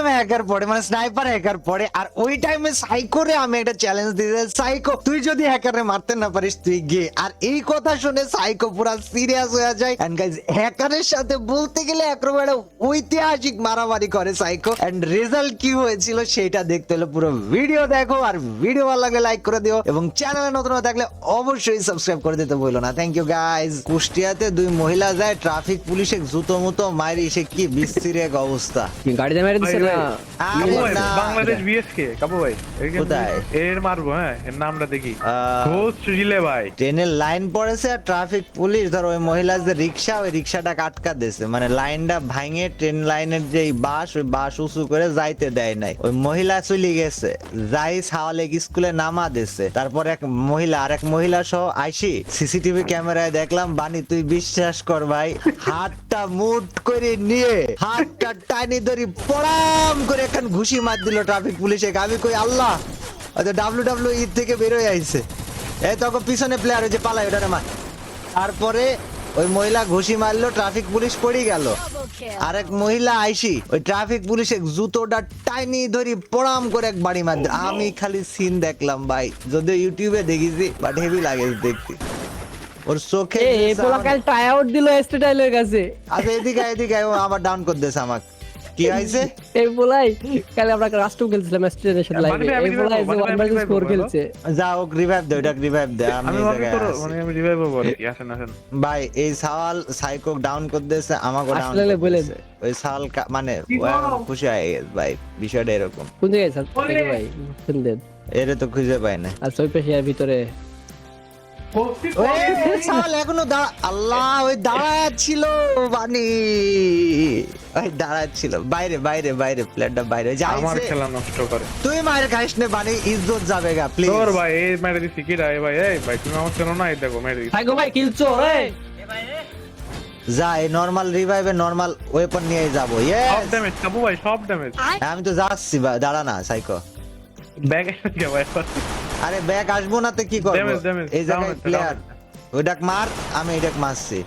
টাইমে হ্যাকার পড়ে, মানে স্নাইপার হ্যাকার পড়ে, আর ওই টাইমে সাইকোরে আমি একটা চ্যালেঞ্জ দিতে, সাইকো তুই যদি হ্যাকারে মারতে না পারিস তুই গে। আর এই কথা শুনে সাইকো পুরো সিরিয়াস হয়ে যায়। এন্ড গাইস, হ্যাকারের সাথে বলতে গেলে একেবারে ঐতিহাসিক মারামারি করে সাইকো। এন্ড রেজাল্ট কি হয়েছিল সেটা দেখতে হলে পুরো ভিডিও দেখো, আর ভিডিও ভালো লাগলে লাইক করে দিও, এবং চ্যানেলে নতুন হয়ে থাকলে অবশ্যই সাবস্ক্রাইব করে দিতে ভুলো না। Thank you guys. কুষ্টিয়াতে দুই মহিলা যায় ট্রাফিক পুলিশে জুতো মুতো মারি, সে কি বিশ্রী এক অবস্থা। গাড়িতে মেরে দিছে না। আরে না, বাংলাদেশ বিএসকে কাবু ভাই কোথায়? এর মারবো, হ্যাঁ এর নামটা দেখি ঘোষ রিলে ভাই। ট্রেনের লাইন পড়েছে আর ট্রাফিক পুলিশ ধর ওই মহিলা যে রিক্সা, ওই রিক্সাটা আটকা দিয়েছে, মানে লাইনটা ভাঙে ট্রেন লাইনের যে বাস, ওই বাস উঁচু করে যাইতে দেয় নাই। ওই মহিলা চলে গেছে, যাই সাওয়ালেক স্কুলে নামা দিছে। তারপর এক মহিলা আর এক মহিলা সহ আইসি সিসিটিভি ক্যামেরায় দেখলাম। বানি তুই বিশ্বাস কর ভাই, হাতটা মুট করে নিয়ে হাতটা টানি ধরি পড়াম করে এখন ঘুষি মার দিল ট্রাফিক পুলিশে। আমি কই আল্লাহ, WWE থেকে বেরোয় আইছে। এই তখন পিছনে প্লেয়ার যে পালায় ওটারে মার। তারপরে ওই মহিলা ঘুষি মারলো, ট্রাফিক পুলিশ পড়ে গেল। আরেক মহিলা আইসি ওই ট্রাফিক পুলিশে জুতোটা টাইনি ধরি পড়াম করে এক বাড়ি মার। আমি খালি সিন দেখলাম ভাই, যদি ইউটিউবে দেখিছি, বাট হেভি লাগে দেখতে। ওর চোখে এই পোলা কাল ট্রাই আউট দিল স্টেটাইলের কাছে। আচ্ছা এদিকে ও আবার ডাউন করে দিয়েছে আমাকে। কি হইছে? এই পোলাই কাল আমরা রাষ্ট্র খেলছিলাম স্টেটাইলের সাথে লাইভে। এই পোলাই যে 1v4 খেলছে। যাও রিভাইভ দে, ওটা রিভাইভ দে। আমি আমি রিভাইভ করব কি আসেন আসেন ভাই এই সাওয়াল সাইকো ডাউন করে দিয়েছে, আমাকে ডাউন আসলে বলে ওই সাওয়াল মানে ও এখন খুশি হয়ে গেছে ভাই, বিষয়টা এরকম। কোন জায়গায় স্যার ভাই ফেল দেন। এরে তো খুঁজে পাই না। আর সই পেশিয়ার ভিতরে ওই সাওয়াল এখনো আল্লাহ ওই দাঁড়ায় ছিল, বানি ওই দাঁড়ায় ছিল বাইরে বাইরে বাইরে, প্লেয়ারটা বাইরে যাইছে। আমার খেলা নষ্ট করে। তুই মায়ের খাইস নে বানি, ইজ্জত যাবে গা প্লিজ। তোর ভাই এই মেরে দিছি কি রে ভাই, এই ভাই তুমি আমার চেনো না, এই দেখো মেরে দিছি। ভাই গো ভাই কিলছো এই যা এই নরমাল রিভাইভে নরমাল ওয়েপন নিয়ে যাবো। সব ইয়েস ড্যামেজ কাবু ভাই, সব ড্যামেজ। আমি তো যাচ্ছি ভাই, দাঁড়া না সাইকো। ব্যাগ এসে গে ভাই। আরে ব্যাগ আসবো না তো কি করবো? Damage, এই জায়গায় down, প্লেয়ার ওইটাক মার, আমি এটাক মারছি।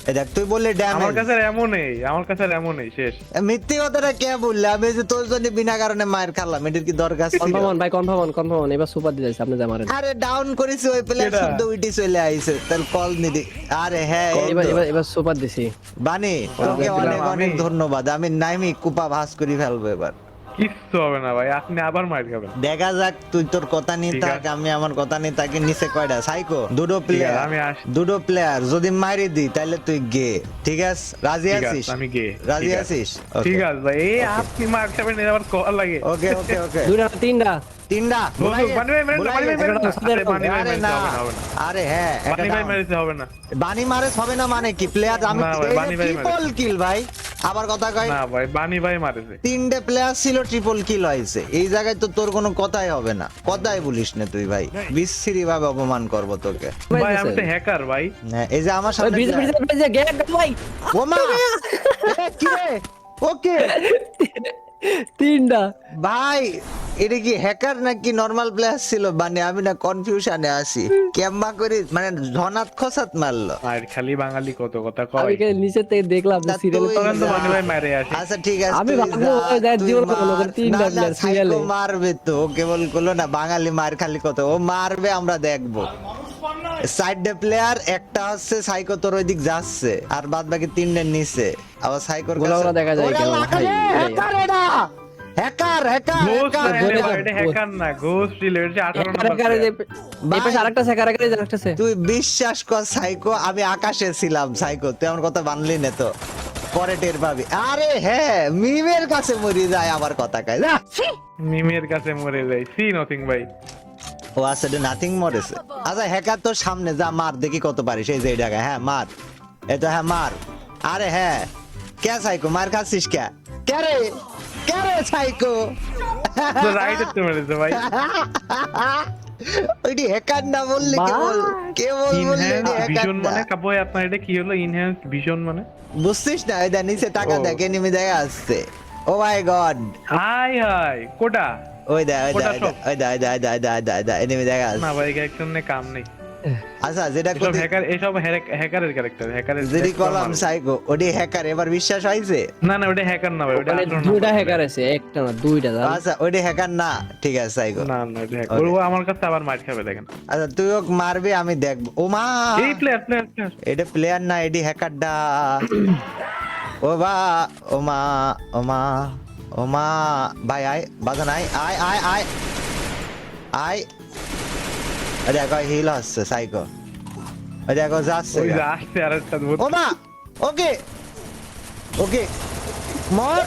এই দেখ তুই বললি আমার ড্যামেজ, কাছে এমন নেই, আমার কাছে এমন নেই শেষ। মিথ্যে কথাটা কে বললে? আমি যে তোর জন্য বিনা কারণে মায়ের খাল্লাম, এটার কি দরকার ছিল? কনফার্ম ভাই কনফার্ম এবার সুপার দিয়েছে আপনি যা মারেন। আরে ডাউন করেছি ওই প্লেয়ার কেডা? শুদ্ধ উইটি চলে আইছে, তার কল নিদি। আরে হ্যাঁ এই এবার তো। এবার এবার সুপার দিছি। বানি তোকে দিলাম অনেক আমি। অনেক ধন্যবাদ। আমি নাইমি কুপা ভাস করে ফেলবো এবার। কিচ্ছু হবে না ভাই, আপনি আবার মার খাবেন। দেখা যাক, তুই তোর কথা নিয়ে ঠিক থাক, আছে। আমি আমার কথা নিয়ে থাকি। নিচে কয়টা সাইকো? দুটো প্লেয়ার, আমি আসি। দুটো প্লেয়ার যদি মারি দিই তাহলে তুই গে। ঠিক আছে, রাজি ঠিক আছিস? আছে, আমি গে। রাজি ঠিক আছে। আছিস? ঠিক আছে ভাই, এই আপনি মার খাবেন, এর আবার কল লাগে। ওকে ওকে ওকে। দুইটা তিনটা তিনটা বানি ভাই মেরেন না, বানি ভাই মেরেন না। আরে বানি ভাই আরে মেরেন না, হবে না, হবে না। আরে হ্যাঁ বানি ভাই মেরেছে হবে না। বানি মারেস হবে না মানে কি? প্লেয়ার আমি না ভাই, বানি ভাই মারে। ট্রিপল কিল ভাই। আবার কথা কই, না ভাই বানি ভাই মারেছে। তিনটে প্লেয়ার ছিল, ট্রিপল কিল হয়েছে। এই জায়গায় তো তোর কোনো কথাই হবে না, কথাই বলিস না তুই ভাই। বিশ্রী ভাবে অপমান করবো তোকে। ভাই আমি তো হ্যাকার ভাই। হ্যাঁ, এই যে আমার ওই সামনে বিজ player। বিজ গেট ভাই ওমা এ, কি রে? ওকে তিনটা ভাই, এটা কি হ্যাকার নাকি নরমাল প্লেয়ার ছিল? মানে আমি না কনফিউশনে আছি, কেম্বা করে মানে ধনাত খসাত মারলো। আর খালি বাঙালি কত কথা আমি কয়। কে নিচে থেকে দেখলাম তা সিরিয়ালে তুই তখন তো যা। বানি ভাই মারে আসে। আচ্ছা ঠিক আছে, আমি তুই ভাববো যা, ওই দেখ তুই জীবন মার। কোনো তিনটা না, না, player সাইকো serial-এ। মারবে তো, ও কেবল করলো না বাঙালি মার খালি কত, ও মারবে আমরা দেখবো। সাইডে প্লেয়ার একটা হচ্ছে সাইকো, তোর ওইদিক যাচ্ছে, আর বাদ বাকি তিনটে নিচে। আবার সাইকোর গোলাগুলা দেখা যায় কেমন, হাই, হ্যাকার এটা, হ্যাকার হ্যাকার ঘোষ হ্যাকার, না, হ্যাকার। এটা হ্যাকার না, ঘোষ রিলেটেড 18 একারে নম্বর। একারে যে ভাই। এই পাশে আরেকটা আছে একারে যে আরেকটা আছে। তুই বিশ্বাস কর সাইকো, আমি আকাশে ছিলাম সাইকো, তুই আমার কথা বানলি না তো, পরে টের পাবি। আরে হ্যাঁ, মিমের কাছে মরি যায় আমার কথা কয় যা। মিমের কাছে মরে যাই, সি নথিং ভাই। ও আসলে নাথিং মরেছে। আচ্ছা হ্যাকার তোর সামনে, যা মার দেখি কত পারিস। এই যে এই জায়গায়, হ্যাঁ মার, এই তো হ্যাঁ মার। আরে হ্যাঁ, কে সাইকো মার খাচ্ছিস কে? কে রে, কে রে সাইকো? তো রাইটে তো মেরেছে ভাই। ওইটি হ্যাকার না বললি কেবল কেবল বললি ইনহ্যান্স হ্যাকার ভিশন মানে কাবয় আপনার এটা কি হলো? ইনহ্যান্স ভিশন মানে বুঝছিস না? এটা নিচে টাকা ও। দেখে নিমে দেখা আসছে। ও মাই গড, হাই হাই কোটা। ওই দা ওই দা ওটা সব। ওই দা ওই দা ওই দা ওই দা ওই দা এনিমি দেখা না আসছে। ভাই একজনে কাম নেই। আচ্ছা যেটা এসব হ্যাকার, এসব হ্যাকারের ক্যারেক্টার, হ্যাকারের যদি কলাম সাইকো ওডি হ্যাকার, এবার বিশ্বাস হইছে? না না, ওটা হ্যাকার না ভাই, ওটা মানে আসলে দুইটা হ্যাকার আছে, একটা না দুইটা জান। আচ্ছা ওডি হ্যাকার না, ঠিক আছে সাইকো। না না, ওটা হ্যাকার। ও আমার কাছে আবার মার খাবে দেখেন। আচ্ছা তুই ওকে মারবি, আমি দেখবো। ও মা, এই প্লেয়ার প্লেয়ার এটা প্লেয়ার না, এডি হ্যাকার ডা। ও বা, ও মা, ও মা, ও মা, ভাই আয় বাজান, আয় আয় আয় আয় আয়। আরে দেখো হিল হচ্ছে সাইকো, ওই দেখো যাচ্ছে। ওই যে আসছে আরেকটা ভূত। ও মা, ওকে ওকে মর।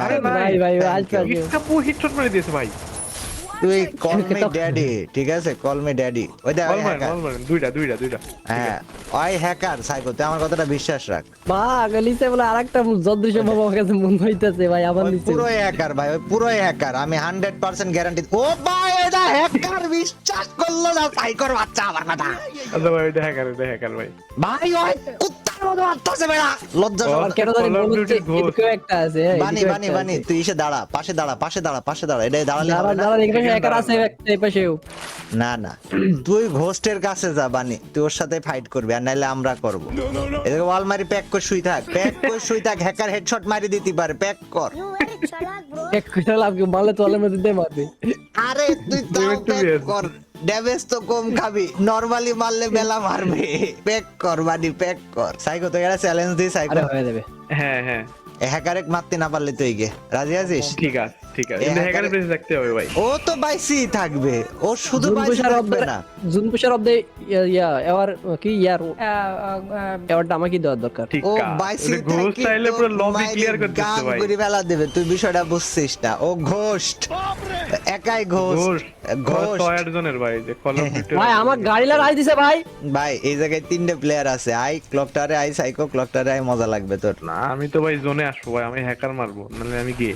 আরে হ্যাঁ, ভাই ভাই আসবে আসবে। একটা পু হিটশট মেরে দিয়েছে ভাই। তুই কল মি ড্যাডি, ঠিক আছে কল মি ড্যাডি। ওই দেখ বল মারেন, হ্যাকার। বল মারেন, দুইটা দুইটা দুইটা। হ্যাঁ ওই হ্যাকার সাইকো, তুই আমার কথাটা বিশ্বাস রাখ। বা গলিছে বলে আরেকটা যদৃশ্য বাবা আমার কাছে মন হইতাছে ভাই, আবার ওই নিচে। পুরোই হ্যাকার ভাই, ওই পুরোই হ্যাকার, আমি 100% গ্যারান্টি। ও ভাই এটা হ্যাকার, বিশ্বাস করলো না সাইকোর বাচ্চা আমার কথা। আচ্ছা ভাই, ওটা হ্যাকার, ওটা হ্যাকার ভাই। ভাই ওই কুত্তার মতো আত্মাছে বেড়া, লজ্জা ও, শরম। আর কেন জানি Call of মনে হচ্ছে Duty Ghost। এদিকেও একটা আছে, হ্যাঁ, বানি এদিকেও বানি একটা বানি আছে। তুই এসে দাঁড়া, পাশে দাঁড়া, পাশে দাঁড়া, পাশে দাঁড়া, এটা দাঁড়ালে দাঁড়া হবে না। দাঁড়া, এখানে হ্যাকার আছে একটা এই পাশেও। না না, তুই ঘোস্টের কাছে যা বানি, তুই ওর সাথে ফাইট করবি, আর নাইলে আমরা করব। এদিকে ওয়াল মারি প্যাক করে শুই থাক, প্যাক করে শুই থাক, হ্যাকার হেডশট মারি দিতে পারে, প্যাক কর। এক কইরা লাভ কি, মারলে তোলে মধ্যে দে মারবে। আরে তুই তাও একটু প্যাক বেশ। কর, ড্যামেজ তো কম খাবি, নরমালি মারলে বেলা মারবে। প্যাক কর বানি, প্যাক কর। সাইকো তো এটা চ্যালেঞ্জ দি সাইকো, আরে হয়ে যাবে। হ্যাঁ হ্যাঁ, হ্যাকারে মারতে না পারলে তুই গে রাজি আছিস? ঠিক আছে ঠিক আছে, এই কিন্তু হ্যাকারের- হ্যাকারের বেঁচে থাকতে হবে ভাই। ও তো বাইসি থাকবে, ও শুধু বাইসি থাকবে না। জুন পুষার অফ দ্য ইয়া এবার কি ইয়ার এবারটা আমাকে দেওয়ার দরকার। ঠিক ও আছে, বাইসি ওটা ঘোষ চাইলে পুরো লবি ক্লিয়ার করে দিতে গান ভাই। করে ফেলা দেবে, তুই বিষয়টা বুঝছিস না। ও ঘোস্ট, একাই ঘোস্ট, ঘোষ ঘোস্ট। 6 জনের ভাই, যে কল অফ ডিউটি। ভাই আমার গাড়ি লাগাই দিছে ভাই। ভাই এই জায়গায় 3টে প্লেয়ার আছে, আই ক্লকটারে, আই সাইকো ক্লকটারে, আই মজা লাগবে তোর। না আমি তো ভাই জোনে আসবো ভাই, আমি হ্যাকার মারবো, নাহলে আমি গিয়ে।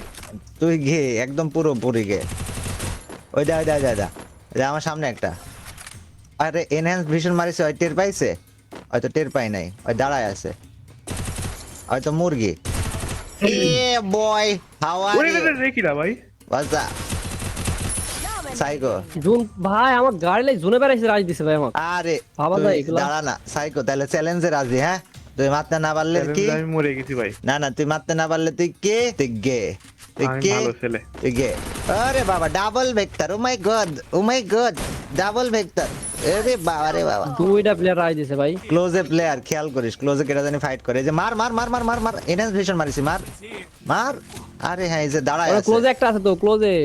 তুই গে একদম পুরোপুরি গে। ওই দা ওই দা ওই দা, ওই দা আমার সামনে একটা। আরে এনহ্যান্স ভিশন মারিছে, ওই টের পাইছে? হয়তো টের পাই নাই, ওই দাঁড়ায় আছে, হয়তো মুরগি। এ বয় হাউ আর ওরে ইউ? রে রে কিরা ভাই। বাজা সাইকো। জুন ভাই আমার গাড়ি লাই জুনে বেড়াইছে রাজ দিছে ভাই আমার। আরে ভাবা তুই যায় এগুলা? দাঁড়া না সাইকো, তাহলে চ্যালেঞ্জে রাজি? হ্যাঁ তুই মারতে না পারলে কি? আমি মরে গেছি ভাই। না না, তুই মারতে না পারলে তুই কে? তুই গে, তুই আমি কে? ভালো ছেলে। তুই গে। আরে বাবা ডাবল ভেক্টর, ও মাই গড, ও মাই গড, ডাবল ভেক্টর। আরে বাবা রে বাবা, দুইটা প্লেয়ার রাজ দিছে ভাই। ক্লোজে প্লেয়ার, খেয়াল করিস ক্লোজে কেটা জানি ফাইট করে। এই যে মার মার মার মার মার মার, এনহ্যান্স ভিশন মারিছি, মার মার। আরে হ্যাঁ এই যে দাঁড়ায় ওরা আছে, ক্লোজে একটা আছে তো, ক্লোজে।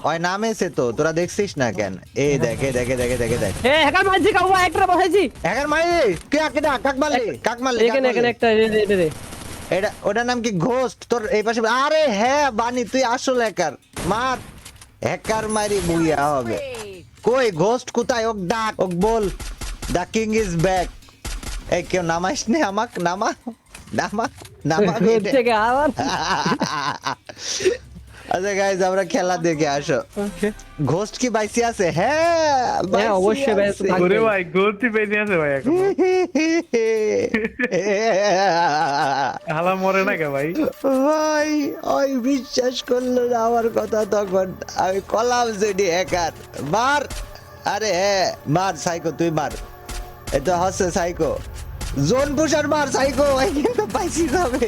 ওই নামেছে তো, তোরা দেখছিস না কেন? এই দেখে দেখে দেখে দেখে দেখ, এ হ্যাকার মারছি কাউ একটা বসাইছি। হ্যাকার মারি কে কেটা, কাক মারলি, কাক মারলি, এখানে এখানে একটা রে। এটা ওটার নাম কি? ঘোস্ট। তোর এই পাশে, আরে হ্যাঁ বানি তুই আসল হ্যাকার, মার। হ্যাকার মারি বুইয়া হবে। কই ঘোস্ট কোথায়? Oak duck, oak ball, the king is back. এই কেউ নামাইস নে আমাক, নামা নামা নামা। থেকে আবার আচ্ছা গাইজ আমরা খেলা দেখে আসো। ঘোস্ট কি বাইসি আছে? হ্যাঁ বাইসি অবশ্যই বাইসি আছে। থাকবে। ওরে ভাই গলতি বেঁচে আছে ভাই এখন। হালা মরে না কে ভাই? ভাই ওই বিশ্বাস করলো না আমার কথা তখন, আমি কলাম যেটি হ্যাকার। মার, আরে হ্যাঁ মার সাইকো, তুই মার। এ তো হচ্ছে সাইকো, জোন পুষার মার সাইকো, ভাই কিন্তু পাইছি যাবে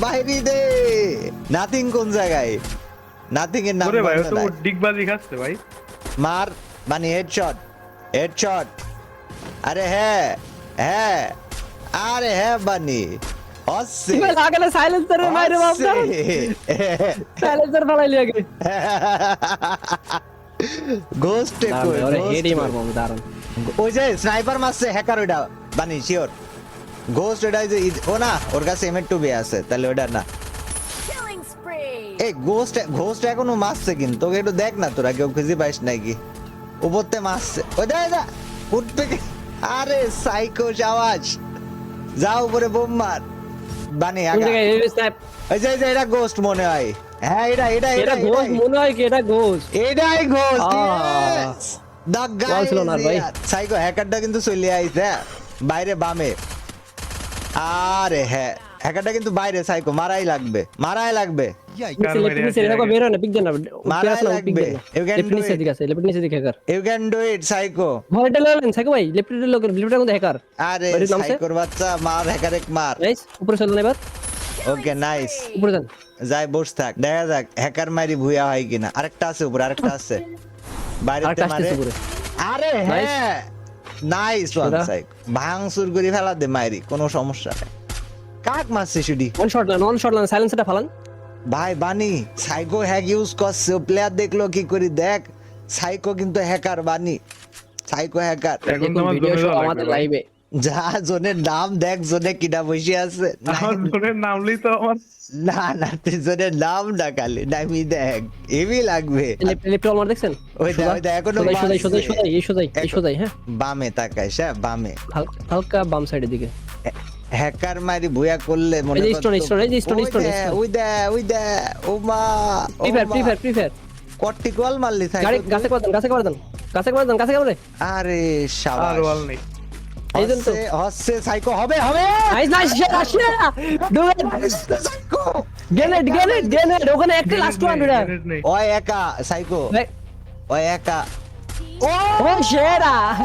বাইরে দে। নাথিং কোন জায়গায়? নাথিং এর নাম ওরে ভাই ও বন্ধ তো নাই। ডিগবাজি খাচ্ছে ভাই। মার মানে হেডশট, হেডশট। আরে হ্যাঁ হ্যাঁ, আরে হ্যাঁ বানি হচ্ছে লাগালে সাইলেন্সারের মাইরে বাবা, সাইলেন্সার ফালাইলি আগে। গোস্টে কই? ওরে হেডি Ghost মারবো আমি, দাঁড়ান। ওই যে স্নাইপার মারছে হ্যাকার, ওইটা বানি শিওর। গোস্ট ওটা যে ও না, ওর কাছে M2B আছে, তাহলে ওটা না। Killing spree! এই গোস্ট, গোস্ট এখনো মারছে কিন্তু, তোকে একটু দেখ না, তোরা কেউ খুঁজে পাইস নাকি? উপরতে মারছে, ওই দেখ না উঠতে। আরে সাইকো আওয়াজ, যাও উপরে বোম মার বানি কোন আগা। জায়গায় এই স্ন্যাপ? এই যে এটা গোস্ট মনে হয়। হ্যাঁ এটা এটা এটা ঘোষ মনে হয় কি? এটা ঘোষ। এটাই গোস্ট। আহ। দা গাই বল ছিল না ভাই। সাইকো হ্যাকারটা কিন্তু চলে আইছে বাইরে বামে। আরে হ্যাঁ হ্যাকারটা কিন্তু বাইরে সাইকো, মারাই লাগবে। নিচে দেখো বের হয় না, পিক দেন না। মারাই পেরাস না, পিক লাগবে। দেন না। You can লেফট do নিচে it. দিকে আছে, লেফট নিচে দিকে hacker. You can do it, psycho. ভয়টা লাগলেন সাইকো ভাই, লেফটের লোকের লেফটের মধ্যে হ্যাকার। আরে বাড়ির নামছে? সাইকোর বাচ্চা, মার হ্যাকারে মার। নাইস, উপরে চলেন এবার, ওকে নাইস। উপরে যান। যাই বস থাক, দেখা যাক হ্যাকার মারি ভুয়া হয় কিনা। আরেকটা আছে উপরে, আরেকটা আছে বাইরেতে আরেকটা মারে। আসতেছে উপরে। আরে হ্যাঁ, নাইস ওয়ান সেরা। সাইক। ভাঙচুর করে ফেলা দে মাইরি, কোনো সমস্যা নেই। কাক মারছে শুডি ওয়ান শট লান, সাইলেন্সারটা ফালান। ভাই বানি সাইকো হ্যাক ইউজ করছে, প্লেয়ার দেখলো কি করি দেখ। সাইকো কিন্তু হ্যাকার বানি, সাইকো হ্যাকার। এখন তো দেখুন আমার ভিডিও জোনে সব যাওয়া আমাদের লাগবে ভাই। লাইভে। যা জনের নাম দেখ, জনে কিনা বসে আছে। আমার জোনের নামলেই তো আমার না না, তুই জনের নাম না খালি নামি দেখ, এবি লাগবে। লেফট অলমার দেখছেন? ওই দেখ, ওই দেখ, এখনো সোজাই বাজছে। এই সোজাই হ্যাঁ। বামে তাকাইস, হ্যাঁ বামে। হালকা বাম সাইডের দিকে। হ্যাকার মারি ভুয়া করলে মনে এই যে কর স্টোন, তো- এই যে স্টোন, ওই দে, ওই দে ও মা, ও ফ্রি মা। ফায়ার। কট্টি কল মারলি সাইকো গাড়ি তুই? গাছে করে দেন, কাছে করে দেন। আরে আর শাবাশ। ওয়াল নেই। এই জন্য তো। হচ্ছে সাইকো হবে। নাইস শিরা ডু সাইকো গেনেট ওখানে একটা লাস্ট ওয়ান রে। Grenade নেই। ওই একা সাইকো, ওই একা। ও শিরা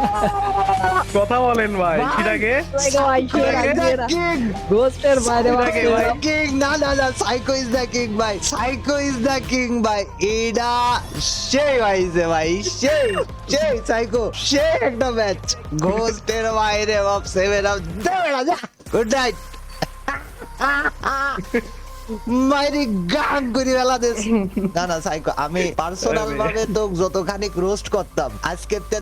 কথা বলেন ভাই, সেটাকে কিং গোস্টের বাইরে সেটাকে ভাই। কিং না না না, সাইকো ইজ দ্য কিং ভাই, সাইকো ইজ দ্য কিং ভাই। এটা সেই হইছে ভাই, সেই সাইকো, সেই একটা ম্যাচ। ঘোস্টের বাইরে বাপ, 7 আপ দেবে না। যা, গুড নাইট। মাইরি গান করি বেলা দেশ। না না সাইকো, আমি পার্সোনাল ভাবে তো যতখানি রোস্ট করতাম, আজকে